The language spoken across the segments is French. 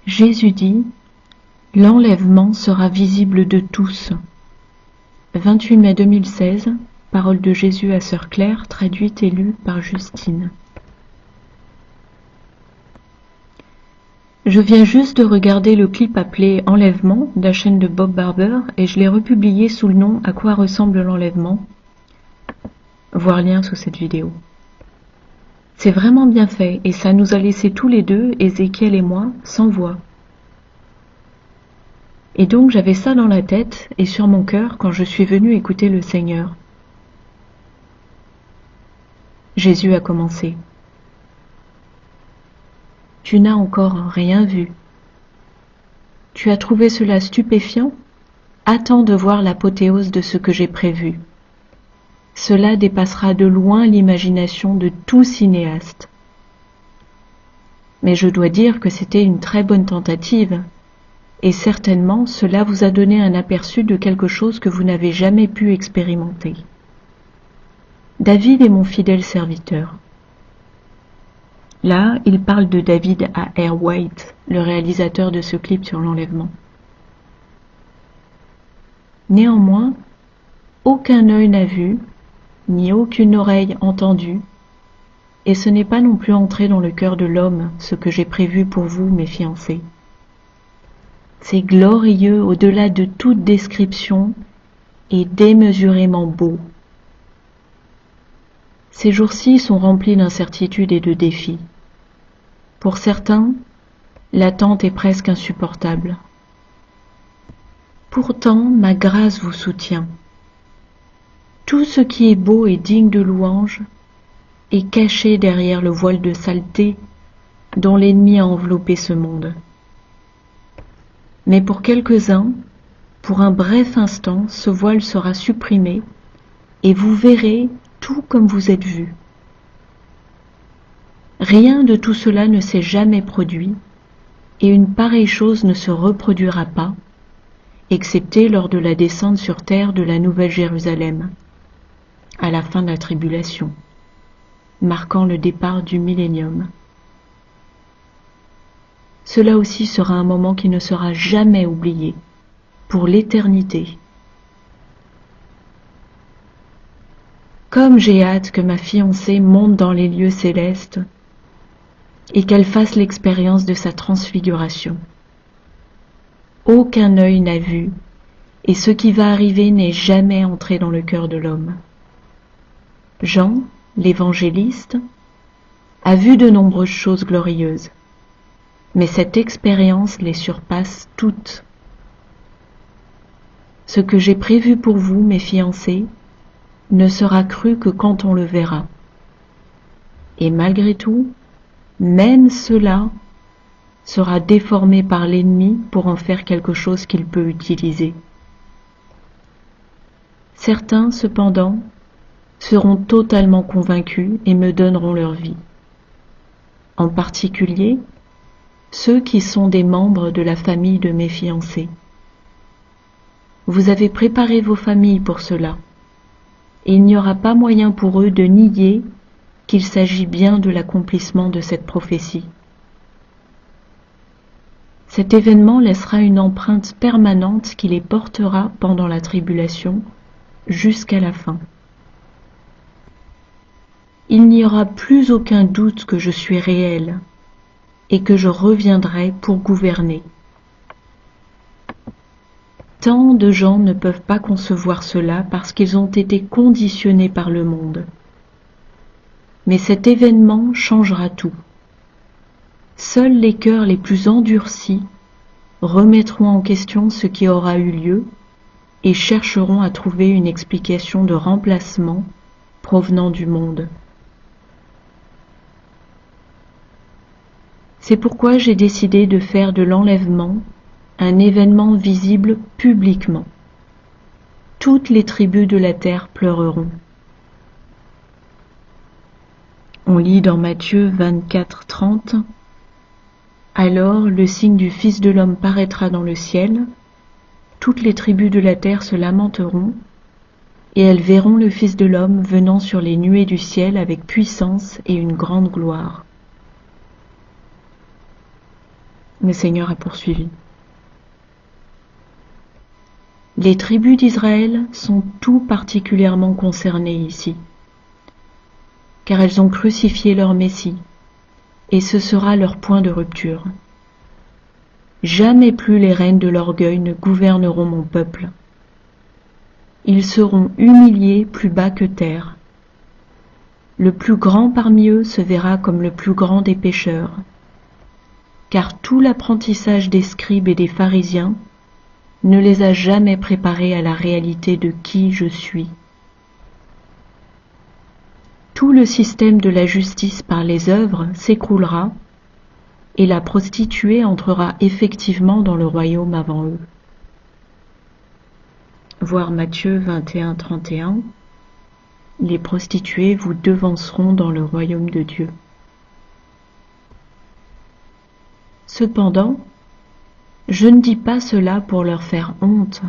Jésus dit: l'enlèvement sera visible de tous. 28 mai 2016, parole de Jésus à Sœur Claire, traduite et lue par Justine. Je viens juste de regarder le clip appelé Enlèvement de la chaîne de Bob Barber et je l'ai republié sous le nom À quoi ressemble l'enlèvement. Voir lien sous cette vidéo. C'est vraiment bien fait et ça nous a laissé tous les deux, Ézéchiel et moi, sans voix. Et donc j'avais ça dans la tête et sur mon cœur quand je suis venue écouter le Seigneur. Jésus a commencé. Tu n'as encore rien vu. Tu as trouvé cela stupéfiant? Attends de voir l'apothéose de ce que j'ai prévu. Cela dépassera de loin l'imagination de tout cinéaste. Mais je dois dire que c'était une très bonne tentative, et certainement cela vous a donné un aperçu de quelque chose que vous n'avez jamais pu expérimenter. David est mon fidèle serviteur. Là, il parle de David A.R. White, le réalisateur de ce clip sur l'enlèvement. Néanmoins, aucun œil n'a vu, ni aucune oreille entendu, et ce n'est pas non plus entré dans le cœur de l'homme ce que j'ai prévu pour vous, mes fiancés. C'est glorieux au-delà de toute description et démesurément beau. Ces jours-ci sont remplis d'incertitudes et de défis. Pour certains, l'attente est presque insupportable. Pourtant, ma grâce vous soutient. Tout ce qui est beau et digne de louange est caché derrière le voile de saleté dont l'ennemi a enveloppé ce monde. Mais pour quelques-uns, pour un bref instant, ce voile sera supprimé et vous verrez tout comme vous êtes vus. Rien de tout cela ne s'est jamais produit et une pareille chose ne se reproduira pas, excepté lors de la descente sur terre de la Nouvelle Jérusalem, à la fin de la tribulation, marquant le départ du millénium. Cela aussi sera un moment qui ne sera jamais oublié, pour l'éternité. Comme j'ai hâte que ma fiancée monte dans les lieux célestes et qu'elle fasse l'expérience de sa transfiguration. Aucun œil n'a vu, et ce qui va arriver n'est jamais entré dans le cœur de l'homme. Jean, l'évangéliste, a vu de nombreuses choses glorieuses, mais cette expérience les surpasse toutes. Ce que j'ai prévu pour vous, mes fiancés, ne sera cru que quand on le verra. Et malgré tout, même cela sera déformé par l'ennemi pour en faire quelque chose qu'il peut utiliser. Certains, cependant, seront totalement convaincus et me donneront leur vie. En particulier, ceux qui sont des membres de la famille de mes fiancés. Vous avez préparé vos familles pour cela, et il n'y aura pas moyen pour eux de nier qu'il s'agit bien de l'accomplissement de cette prophétie. Cet événement laissera une empreinte permanente qui les portera pendant la tribulation jusqu'à la fin. Il n'y aura plus aucun doute que je suis réel et que je reviendrai pour gouverner. Tant de gens ne peuvent pas concevoir cela parce qu'ils ont été conditionnés par le monde. Mais cet événement changera tout. Seuls les cœurs les plus endurcis remettront en question ce qui aura eu lieu et chercheront à trouver une explication de remplacement provenant du monde. C'est pourquoi j'ai décidé de faire de l'enlèvement un événement visible publiquement. Toutes les tribus de la terre pleureront. On lit dans Matthieu 24:30 « Alors le signe du Fils de l'homme paraîtra dans le ciel, toutes les tribus de la terre se lamenteront, et elles verront le Fils de l'homme venant sur les nuées du ciel avec puissance et une grande gloire. » Le Seigneur a poursuivi. Les tribus d'Israël sont tout particulièrement concernées ici, car elles ont crucifié leur Messie, et ce sera leur point de rupture. Jamais plus les rênes de l'orgueil ne gouverneront mon peuple. Ils seront humiliés plus bas que terre. Le plus grand parmi eux se verra comme le plus grand des pécheurs, car tout l'apprentissage des scribes et des pharisiens ne les a jamais préparés à la réalité de qui je suis. Tout le système de la justice par les œuvres s'écroulera et la prostituée entrera effectivement dans le royaume avant eux. Voir Matthieu 21-31. Les prostituées vous devanceront dans le royaume de Dieu. Cependant, je ne dis pas cela pour leur faire honte.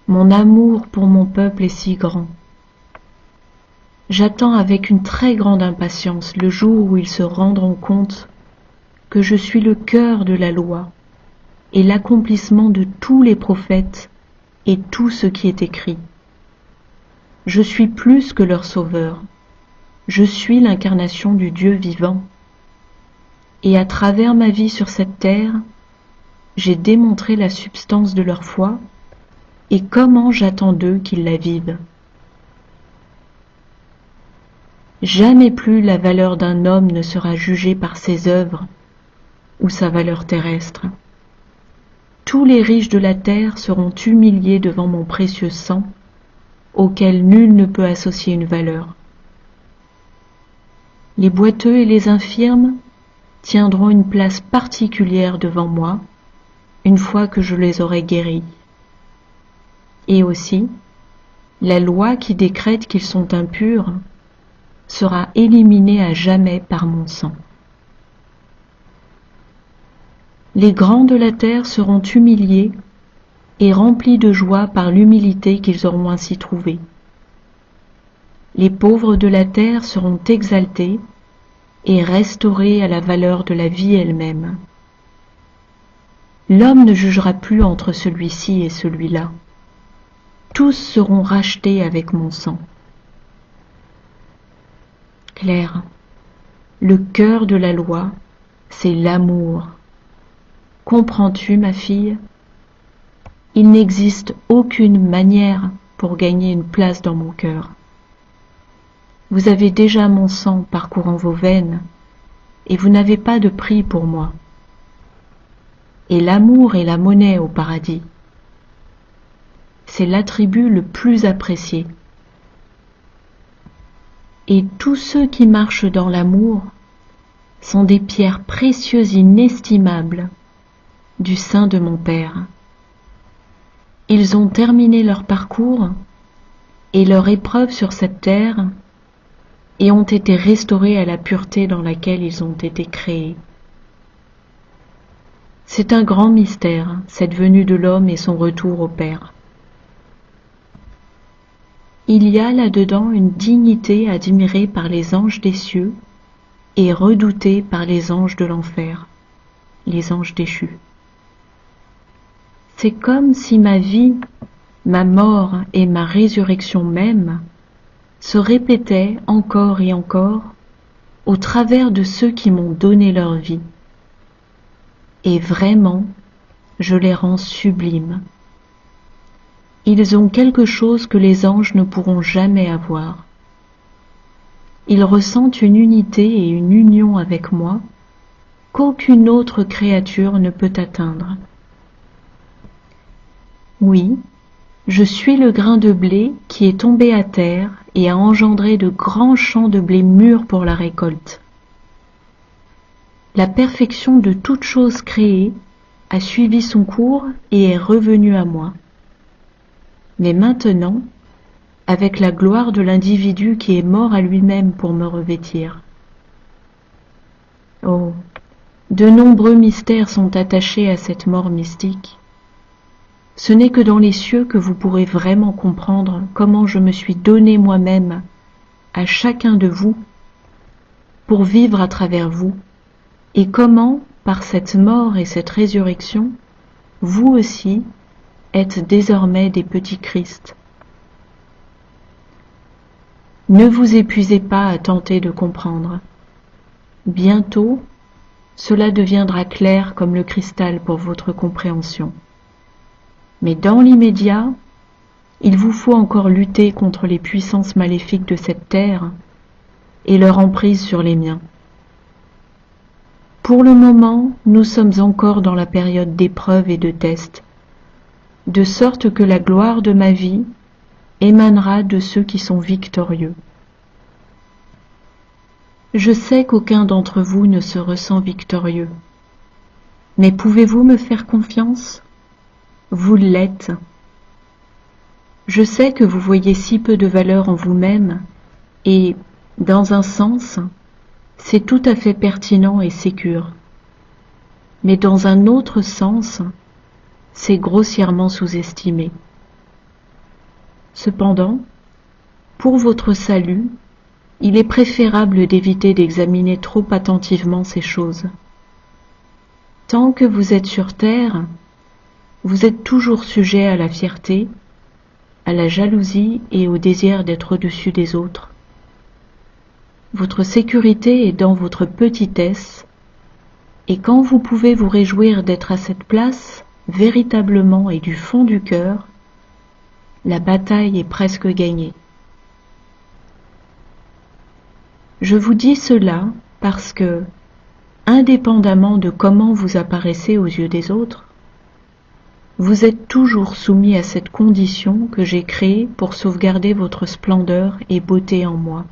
Mon amour pour mon peuple est si grand. J'attends avec une très grande impatience le jour où ils se rendront compte que je suis le cœur de la loi et l'accomplissement de tous les prophètes et tout ce qui est écrit. Je suis plus que leur sauveur. Je suis l'incarnation du Dieu vivant. Et à travers ma vie sur cette terre, j'ai démontré la substance de leur foi et comment j'attends d'eux qu'ils la vivent. Jamais plus la valeur d'un homme ne sera jugée par ses œuvres ou sa valeur terrestre. Tous les riches de la terre seront humiliés devant mon précieux sang, auquel nul ne peut associer une valeur. Les boiteux et les infirmes tiendront une place particulière devant moi, une fois que je les aurai guéris. Et aussi, la loi qui décrète qu'ils sont impurs sera éliminée à jamais par mon sang. Les grands de la terre seront humiliés et remplis de joie par l'humilité qu'ils auront ainsi trouvée. Les pauvres de la terre seront exaltés et restaurés à la valeur de la vie elle-même. L'homme ne jugera plus entre celui-ci et celui-là. Tous seront rachetés avec mon sang. Claire, le cœur de la loi, c'est l'amour. Comprends-tu, ma fille ? Il n'existe aucune manière pour gagner une place dans mon cœur. Vous avez déjà mon sang parcourant vos veines, et vous n'avez pas de prix pour moi. Et l'amour est la monnaie au paradis. C'est l'attribut le plus apprécié. Et tous ceux qui marchent dans l'amour sont des pierres précieuses inestimables du sein de mon Père. Ils ont terminé leur parcours et leur épreuve sur cette terre et ont été restaurés à la pureté dans laquelle ils ont été créés. C'est un grand mystère, cette venue de l'homme et son retour au Père. Il y a là-dedans une dignité admirée par les anges des cieux et redoutée par les anges de l'enfer, les anges déchus. C'est comme si ma vie, ma mort et ma résurrection même se répétaient encore et encore au travers de ceux qui m'ont donné leur vie. Et vraiment, je les rends sublimes. Ils ont quelque chose que les anges ne pourront jamais avoir. Ils ressentent une unité et une union avec moi qu'aucune autre créature ne peut atteindre. Oui, je suis le grain de blé qui est tombé à terre et a engendré de grands champs de blé mûrs pour la récolte. La perfection de toute chose créée a suivi son cours et est revenue à moi. Mais maintenant, avec la gloire de l'individu qui est mort à lui-même pour me revêtir. Oh, de nombreux mystères sont attachés à cette mort mystique. Ce n'est que dans les cieux que vous pourrez vraiment comprendre comment je me suis donné moi-même à chacun de vous pour vivre à travers vous et comment, par cette mort et cette résurrection, vous aussi êtes désormais des petits Christ. Ne vous épuisez pas à tenter de comprendre. Bientôt, cela deviendra clair comme le cristal pour votre compréhension. Mais dans l'immédiat, il vous faut encore lutter contre les puissances maléfiques de cette terre et leur emprise sur les miens. Pour le moment, nous sommes encore dans la période d'épreuve et de test, de sorte que la gloire de ma vie émanera de ceux qui sont victorieux. Je sais qu'aucun d'entre vous ne se ressent victorieux, mais pouvez-vous me faire confiance? Vous l'êtes. Je sais que vous voyez si peu de valeur en vous-même, et, dans un sens, c'est tout à fait pertinent et sécure. Mais dans un autre sens, c'est grossièrement sous-estimé. Cependant, pour votre salut, il est préférable d'éviter d'examiner trop attentivement ces choses. Tant que vous êtes sur terre, vous êtes toujours sujet à la fierté, à la jalousie et au désir d'être au-dessus des autres. Votre sécurité est dans votre petitesse, et quand vous pouvez vous réjouir d'être à cette place, véritablement et du fond du cœur, la bataille est presque gagnée. Je vous dis cela parce que, indépendamment de comment vous apparaissez aux yeux des autres, vous êtes toujours soumis à cette condition que j'ai créée pour sauvegarder votre splendeur et beauté en moi.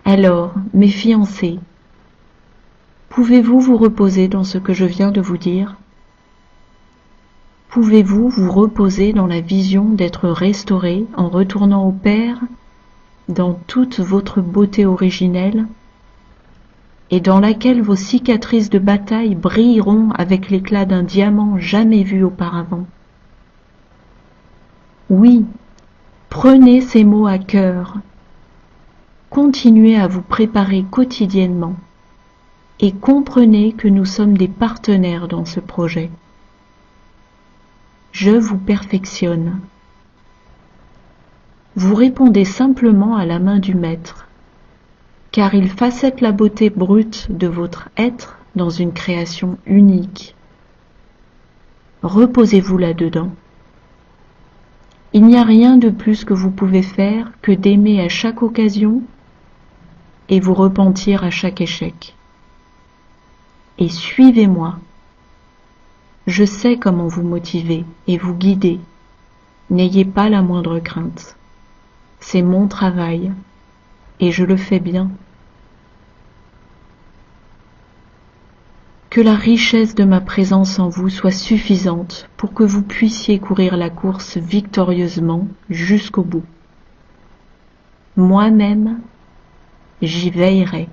Alors, mes fiancés, pouvez-vous vous reposer dans ce que je viens de vous dire? Pouvez-vous vous reposer dans la vision d'être restauré en retournant au Père dans toute votre beauté originelle et dans laquelle vos cicatrices de bataille brilleront avec l'éclat d'un diamant jamais vu auparavant? Oui, prenez ces mots à cœur. Continuez à vous préparer quotidiennement et comprenez que nous sommes des partenaires dans ce projet. Je vous perfectionne. Vous répondez simplement à la main du Maître, car il facette la beauté brute de votre être dans une création unique. Reposez-vous là-dedans. Il n'y a rien de plus que vous pouvez faire que d'aimer à chaque occasion et vous repentir à chaque échec. Et suivez-moi. Je sais comment vous motiver et vous guider. N'ayez pas la moindre crainte. C'est mon travail, et je le fais bien. Que la richesse de ma présence en vous soit suffisante pour que vous puissiez courir la course victorieusement jusqu'au bout. Moi-même, j'y veillerai.